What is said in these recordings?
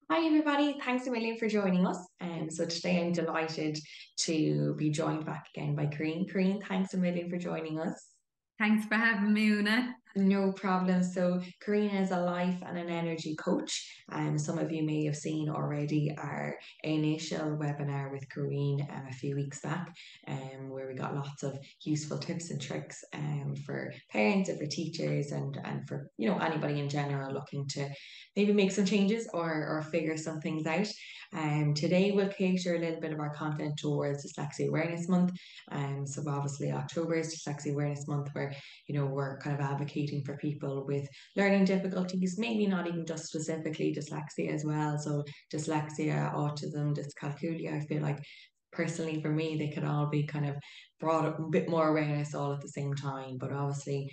Hi everybody, thanks a million for joining us. So today I'm delighted to be joined back again by Corinne. Corinne, thanks a million for joining us. Thanks for having me, Una. No problem. So, Karina is a life and an energy coach. Some of you may have seen already our initial webinar with Karine a few weeks back, where we got lots of useful tips and tricks for parents and for teachers and for anybody in general looking to maybe make some changes or figure some things out. Today we'll cater a little bit of our content towards Dyslexia Awareness Month. So obviously October is Dyslexia Awareness Month, where we're kind of advocating for people with learning difficulties, maybe not even just specifically dyslexia as well. So dyslexia, autism, dyscalculia, I feel like personally for me, they could all be kind of brought up a bit more awareness all at the same time. But obviously,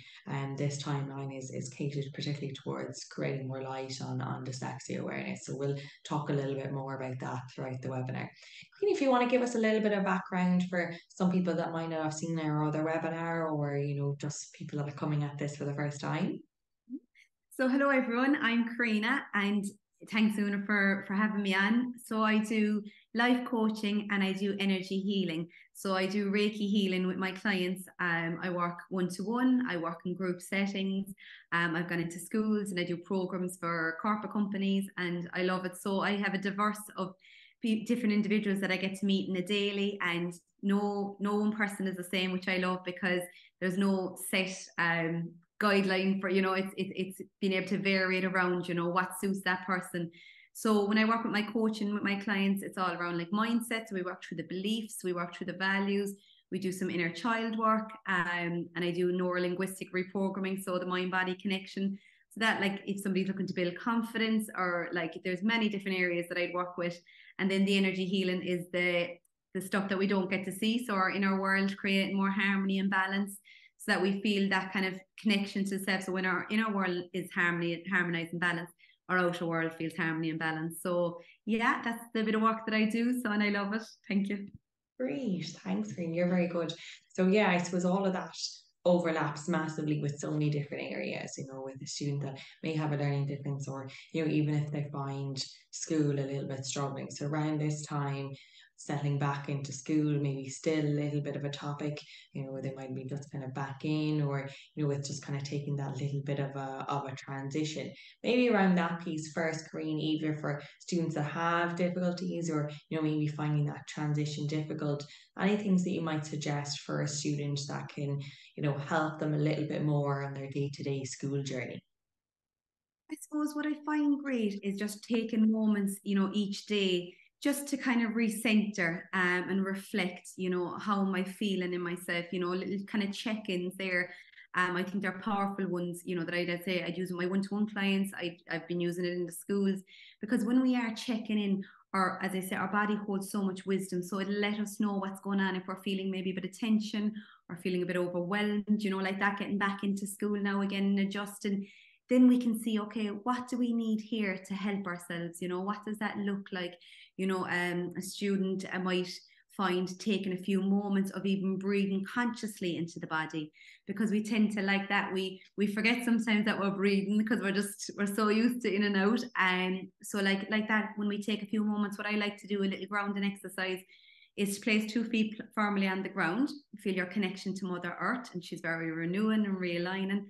this timeline is catered particularly towards creating more light on dyslexia awareness. So we'll talk a little bit more about that throughout the webinar. If you want to give us a little bit of background for some people that might not have seen our other webinar, or just people that are coming at this for the first time. So, hello everyone. I'm Karina, and thanks, Una, for having me on. So, I do life coaching and I do energy healing. So, I do Reiki healing with my clients. I work one to one. I work in group settings. I've gone into schools and I do programs for corporate companies, and I love it. So, I have a diverse of different individuals that I get to meet in a daily, and no one person is the same, which I love because there's no set guideline for it's being able to vary it around what suits that person. So when I work with my coaching with my clients, it's all around like mindset. So we work through the beliefs, we work through the values, we do some inner child work, and I do neuro-linguistic reprogramming, so the mind body connection. So that, like, if somebody's looking to build confidence, or like there's many different areas that I'd work with. And then the energy healing is the stuff that we don't get to see, so our inner world, creating more harmony and balance, so that we feel that kind of connection to self. So when our inner world is harmonized and balanced, our outer world feels harmony and balance. So yeah, that's the bit of work that I do. So, and I love it. Thank you. Great, thanks, Green. You're very good. So yeah, I suppose all of that overlaps massively with so many different areas, with a student that may have a learning difference, or, even if they find school a little bit struggling. So around this time, settling back into school, maybe still a little bit of a topic, where they might be just kind of back in, or, with just kind of taking that little bit of a transition. Maybe around that piece first, Green, either for students that have difficulties, or, maybe finding that transition difficult. Any things that you might suggest for a student that can, help them a little bit more on their day-to-day school journey? I suppose what I find great is just taking moments, each day, just to kind of recenter and reflect, how am I feeling in myself, little kind of check-ins there. I think they're powerful ones, that I'd say I'd use with my one-to-one clients. I've been using it in the schools, because when we are checking in, or as I say, our body holds so much wisdom. So it'll let us know what's going on if we're feeling maybe a bit of tension or feeling a bit overwhelmed, like that, getting back into school now again and adjusting. Then we can see, okay, what do we need here to help ourselves? What does that look like? A student might find taking a few moments of even breathing consciously into the body, because we tend to, like that, we forget sometimes that we're breathing because we're so used to in and out. And so like that, when we take a few moments, what I like to do, a little grounding exercise, is to place 2 feet firmly on the ground, feel your connection to Mother Earth, and she's very renewing and realigning,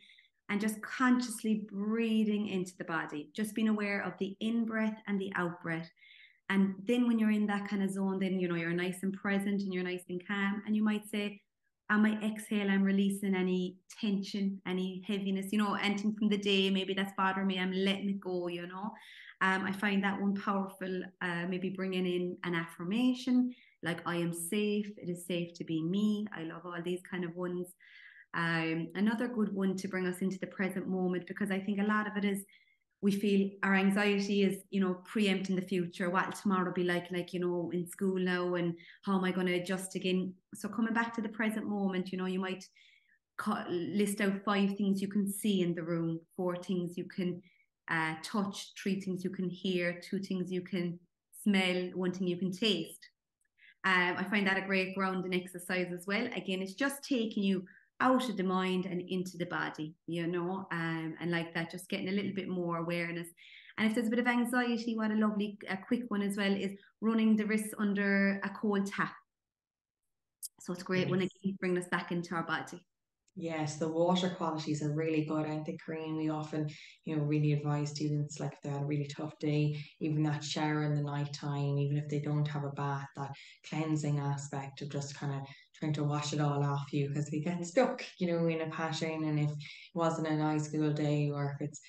and just consciously breathing into the body, just being aware of the in breath and the out breath. And then when you're in that kind of zone, then you're nice and present and you're nice and calm. And you might say, on my exhale, I'm releasing any tension, any heaviness, anything from the day, maybe that's bothering me, I'm letting it go. I find that one powerful. Maybe bringing in an affirmation like, I am safe, it is safe to be me. I love all these kind of ones. Another good one to bring us into the present moment, because I think a lot of it is, we feel our anxiety is, preempting the future. What will tomorrow be like, in school now, and how am I going to adjust again? So coming back to the present moment, you might list out 5 things you can see in the room, 4 things you can touch, 3 things you can hear, 2 things you can smell, 1 thing you can taste. I find that a great grounding exercise as well. Again, it's just taking you out of the mind and into the body, and like that, just getting a little bit more awareness. And if there's a bit of anxiety, what a lovely, a quick one as well is running the wrists under a cold tap. So it's great when it Yes. keeps bringing us back into our body. Yes, the water qualities are really good. I think, Korean, we often, really advise students, like if they had a really tough day, even that shower in the night time, even if they don't have a bath, that cleansing aspect of just kind of trying to wash it all off you, because we get stuck, in a pattern. And if it wasn't a nice school day, or if it's,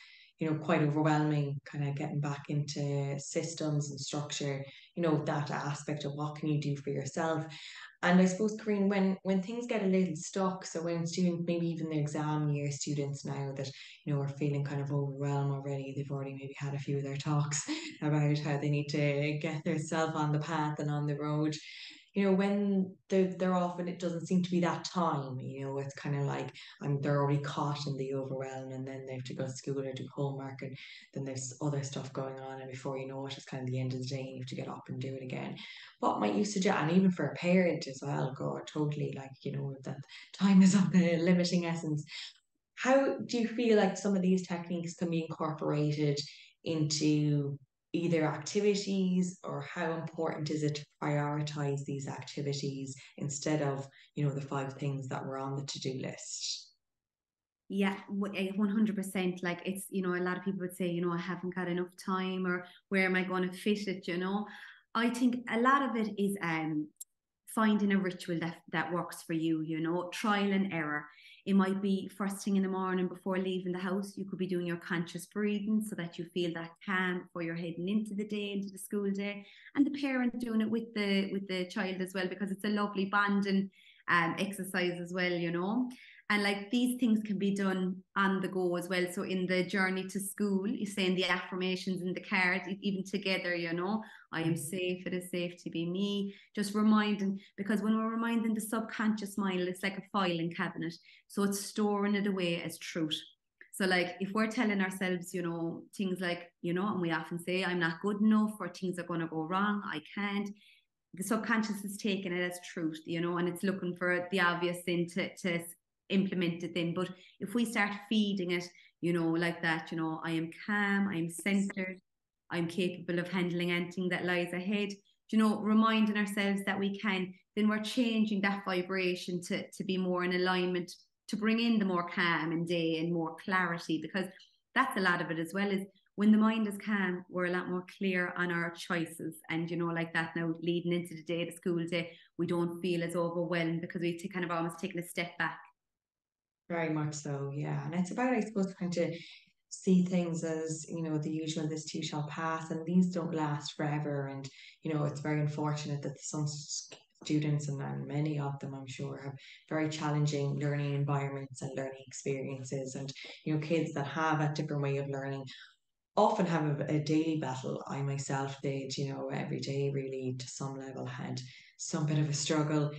quite overwhelming, kind of getting back into systems and structure, that aspect of what can you do for yourself. And I suppose, Corinne, when things get a little stuck, so when students, maybe even the exam year students now that, are feeling kind of overwhelmed already, they've already maybe had a few of their talks about how they need to get themselves on the path and on the road. When they're off and it doesn't seem to be that time, it's kind of like they're already caught in the overwhelm, and then they have to go to school or do homework, and then there's other stuff going on, and before you know it, it's kind of the end of the day and you have to get up and do it again. What might you suggest? And even for a parent as well, God, totally, like, that time is of the limiting essence. How do you feel like some of these techniques can be incorporated into either activities, or how important is it to prioritize these activities instead of, the five things that were on the to-do list? Yeah, 100%. Like it's, a lot of people would say, I haven't got enough time, or where am I going to fit it? I think a lot of it is finding a ritual that works for you, trial and error. It might be first thing in the morning before leaving the house. You could be doing your conscious breathing so that you feel that calm before you're heading into the day, into the school day. And the parent doing it with the child as well, because it's a lovely bonding exercise as well. And like these things can be done on the go as well. So in the journey to school, you're saying the affirmations in the card, even together. I am safe, it is safe to be me. Just reminding, because when we're reminding the subconscious mind, it's like a filing cabinet. So it's storing it away as truth. So like if we're telling ourselves, things like, and we often say, I'm not good enough, or things are going to go wrong, I can't. The subconscious is taking it as truth, and it's looking for the obvious thing to implement it then. But if we start feeding it, like that, I am calm, I'm centered, I'm capable of handling anything that lies ahead, reminding ourselves that we can, then we're changing that vibration to be more in alignment, to bring in the more calm and day and more clarity, because that's a lot of it as well, is when the mind is calm, we're a lot more clear on our choices. And, like that now leading into the day, the school day, we don't feel as overwhelmed because we've kind of almost taken a step back. Very much so, yeah. And it's about, I suppose, trying to see things as, the usual, this too shall pass, and these don't last forever. And, it's very unfortunate that some students, and many of them, I'm sure, have very challenging learning environments and learning experiences. And, kids that have a different way of learning often have a daily battle. I myself did, every day really to some level had some bit of a struggle,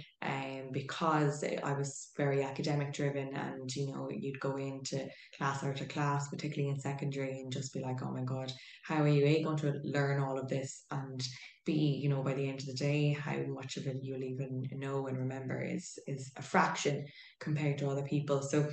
because I was very academic driven, and you'd go into class after class, particularly in secondary, and just be like, oh my God, how are you going to learn all of this? And B, by the end of the day, how much of it you'll even know and remember is a fraction compared to other people. So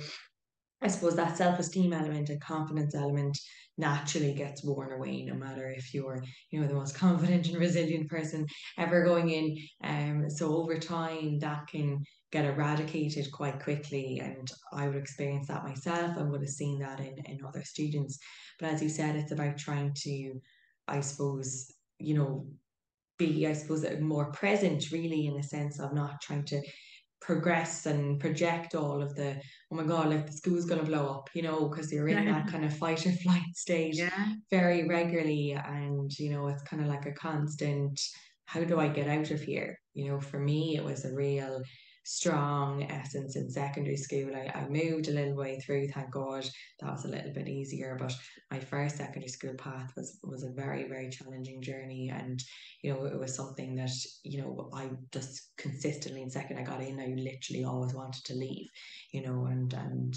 I suppose that self-esteem element and confidence element naturally gets worn away, no matter if you're, the most confident and resilient person ever going in. So over time, that can get eradicated quite quickly, and I would experience that myself and would have seen that in other students. But as you said, it's about trying to, I suppose, be, I suppose, more present, really, in a sense of not trying to progress and project all of the, oh my God, like the school's going to blow up, because you're in that kind of fight or flight state Yeah. very regularly. And, it's kind of like a constant, how do I get out of here? For me, it was a real strong essence in secondary school. I moved a little way through, thank God. That was a little bit easier. But my first secondary school path was a very, very challenging journey. And it was something that, I just consistently, in second I got in, I literally always wanted to leave, and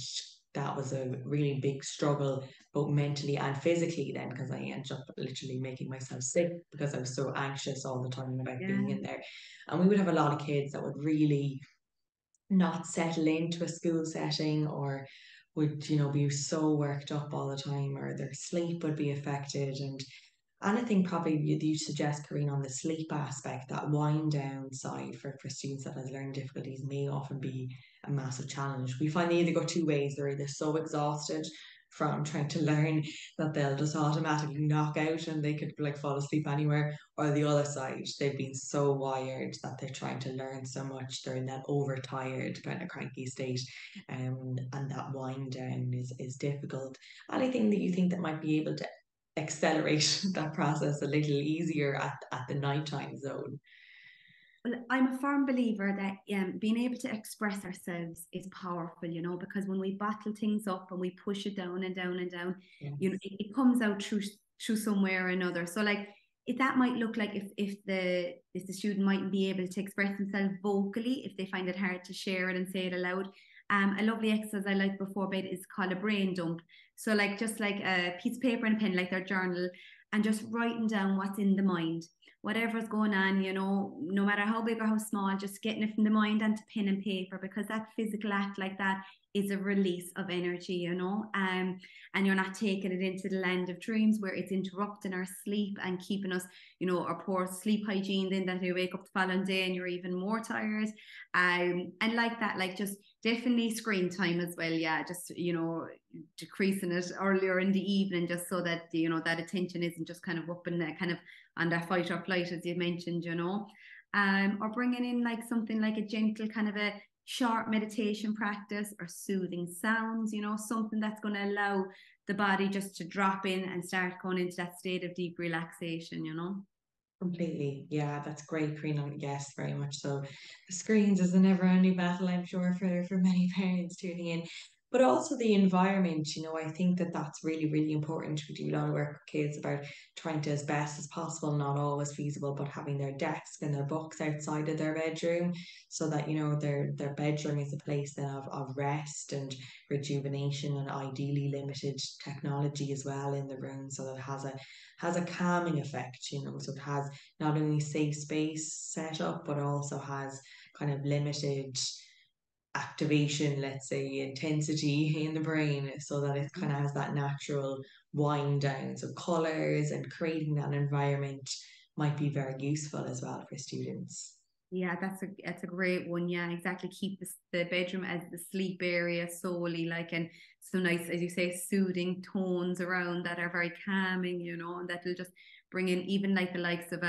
that was a really big struggle, both mentally and physically then, because I ended up literally making myself sick because I was so anxious all the time about being Yeah. in there. And we would have a lot of kids that would really not settle into a school setting, or would, be so worked up all the time, or their sleep would be affected. And anything probably you suggest, Corinne, on the sleep aspect, that wind down side for students that has learning difficulties may often be a massive challenge. We find they either go two ways. They're either so exhausted from trying to learn that they'll just automatically knock out and they could like fall asleep anywhere, or the other side, they've been so wired that they're trying to learn so much, they're in that overtired kind of cranky state, and that wind down is difficult. Anything that you think that might be able to accelerate that process a little easier at the nighttime zone? Well, I'm a firm believer that being able to express ourselves is powerful, because when we bottle things up and we push it down and down and down, Yes. it comes out through somewhere or another. So like that might look like if the student mightn't be able to express themselves vocally, if they find it hard to share it and say it aloud. A lovely exercise I like before bed is called a brain dump. So like just like a piece of paper and a pen, like their journal, and just writing down what's in the mind, whatever's going on, no matter how big or how small, just getting it from the mind onto pen and paper, because that physical act like that is a release of energy, and you're not taking it into the land of dreams where it's interrupting our sleep and keeping us, our poor sleep hygiene, then that you wake up the following day and you're even more tired. And like that, like just definitely screen time as well. Yeah, just decreasing it earlier in the evening, just so that that attention isn't just kind of up in the kind of on that fight or flight, as you mentioned, or bringing in like something like a gentle kind of a short meditation practice or soothing sounds, something that's going to allow the body just to drop in and start going into that state of deep relaxation. Completely. Yeah, that's great, Karina. Yes, very much so. The screens is a never-ending battle, I'm sure, for many parents tuning in. But also the environment, I think that that's really, really important. We do a lot of work with kids about trying to, as best as possible, not always feasible, but having their desk and their books outside of their bedroom, so that, their bedroom is a place then of rest and rejuvenation, and ideally limited technology as well in the room, so that it has a calming effect, so it has not only safe space set up, but also has kind of limited activation, let's say, intensity in the brain, so that it kind of has that natural wind down. So colors and creating that environment might be very useful as well for students. Yeah, that's a great one. Yeah, exactly. Keep the bedroom as the sleep area solely, like, and so nice, as you say, soothing tones around that are very calming, and that will just bring in even like the likes of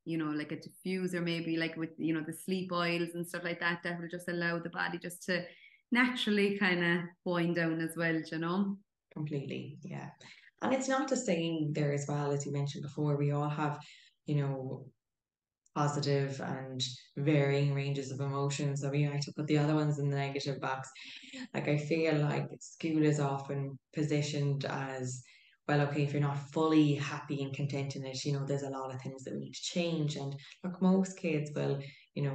like a diffuser, maybe like with the sleep oils and stuff like that, that will just allow the body just to naturally kind of wind down as well. Completely, yeah. And it's not just saying there as well, as you mentioned before, we all have, you know, positive and varying ranges of emotions. So we like to put the other ones in the negative box. Like I feel like school is often positioned as, well, okay, if you're not fully happy and content in it, there's a lot of things that we need to change. And look, most kids will,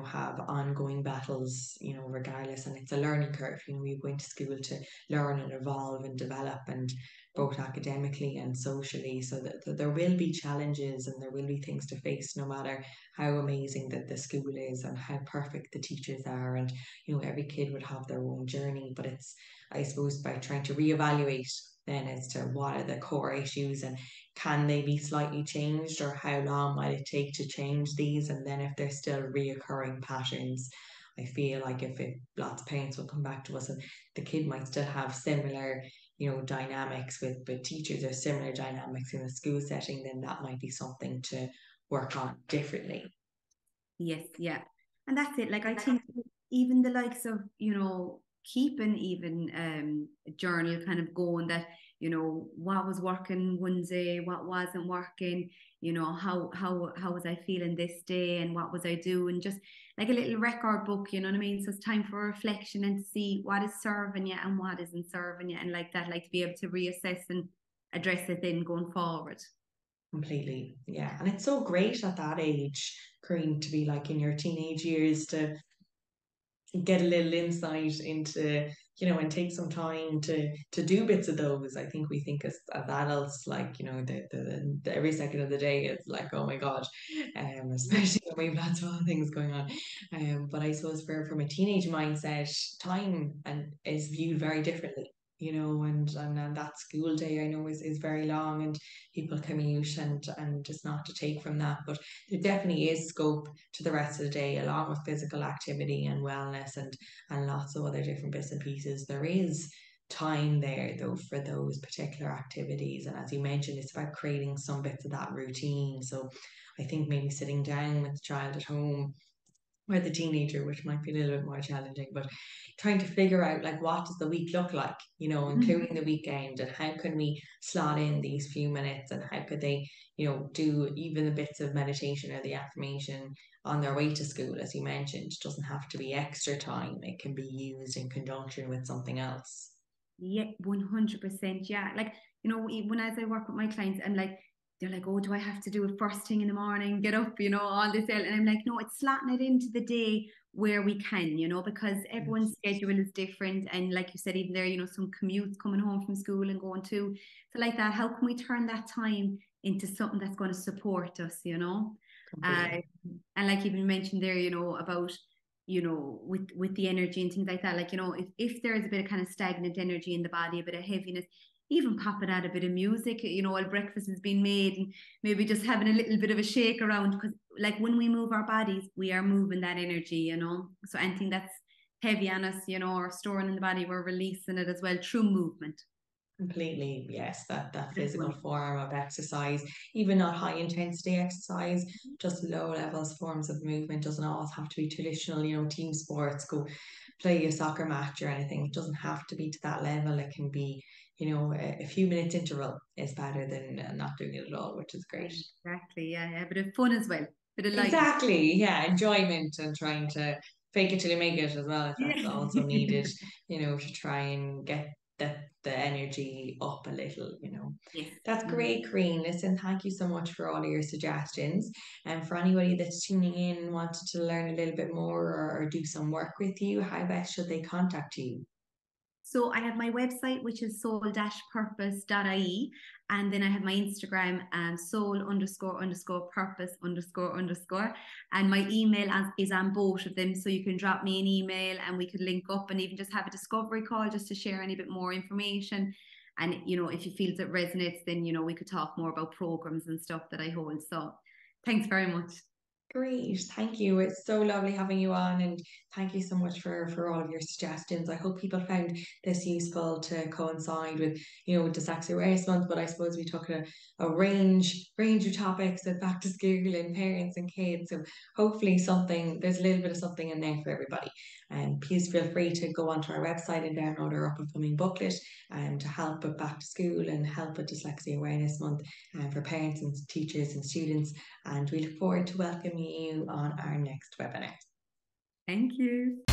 have ongoing battles, regardless, and it's a learning curve. You go into school to learn and evolve and develop, and both academically and socially. So that there will be challenges and there will be things to face, no matter how amazing that the school is and how perfect the teachers are. And every kid would have their own journey, but it's, I suppose, by trying to reevaluate then as to what are the core issues, and can they be slightly changed, or how long might it take to change these, and then if there's still reoccurring patterns. I feel like if it, lots of parents will come back to us and the kid might still have similar, dynamics with teachers, or similar dynamics in the school setting, then that might be something to work on differently. Yes, yeah. And that's it. Like I think even the likes of, keeping even a journal kind of going, that, what was working one day, what wasn't working, how was I feeling this day and what was I doing? Just like a little record book, you know what I mean? So it's time for reflection and to see what is serving you and what isn't serving you, and like that, like to be able to reassess and address it then going forward. Completely. Yeah. And it's so great at that age, Corinne, to be like in your teenage years, to get a little insight into, and take some time to do bits of those. I think we think as adults, like, every second of the day is like, oh my God, especially when we have lots of other things going on. But I suppose from a teenage mindset, time and is viewed very differently. and that school day I know is very long and people commute and just not to take from that. But there definitely is scope to the rest of the day along with physical activity and wellness and lots of other different bits and pieces. There is time there though for those particular activities. And as you mentioned, it's about creating some bits of that routine. So I think maybe sitting down with the child at home or the teenager, which might be a little bit more challenging, but trying to figure out like what does the week look like, including the weekend, and how can we slot in these few minutes, and how could they, do even the bits of meditation or the affirmation on their way to school, as you mentioned. It doesn't have to be extra time, it can be used in conjunction with something else. Yeah, 100%. Yeah. Like, when as I work with my clients, I'm like, they're like, oh, do I have to do it first thing in the morning, get up, all this? And I'm like, no, it's slotting it into the day where we can, because everyone's schedule is different. And like you said, even there, some commutes coming home from school and going to. So like that, how can we turn that time into something that's going to support us, Uh, Completely. and like you mentioned there, about with the energy and things like that. Like, if there is a bit of kind of stagnant energy in the body, a bit of heaviness, even popping out a bit of music, while breakfast is being made, and maybe just having a little bit of a shake around, because like when we move our bodies, we are moving that energy, So anything that's heavy on us, or storing in the body, we're releasing it as well through movement. Completely, yes, that That's physical one. form of exercise, even not high intensity exercise, just low levels forms of movement, doesn't always have to be traditional, team sports, go play a soccer match or anything. It doesn't have to be to that level. It can be, a few minutes interval is better than not doing it at all, which is great. Exactly. Yeah, yeah. Bit of fun as well. Bit of light. Exactly, yeah, enjoyment and trying to fake it till you make it as well, if that's Yeah. also needed, to try and get the energy up a little. Yes. That's great, Corinne. Listen, thank you so much for all of your suggestions. And for anybody that's tuning in and wanted to learn a little bit more or do some work with you, how best should they contact you? So I have my website, which is soul-purpose.ie. And then I have my Instagram, soul underscore underscore purpose underscore underscore. And my email is on both of them. So you can drop me an email and we could link up and even just have a discovery call just to share any bit more information. And, if you feel it resonates, then, we could talk more about programs and stuff that I hold. So thanks very much. Great, thank you. It's so lovely having you on, and thank you so much for all of your suggestions. I hope people found this useful to coincide with, with Dyslexia Awareness Month. But I suppose we took a range of topics at back to school and parents and kids. So hopefully there's a little bit of something in there for everybody. And please feel free to go onto our website and download our up and coming booklet to help with back to school and help with Dyslexia Awareness Month for parents and teachers and students. And we look forward to welcoming you on our next webinar. Thank you.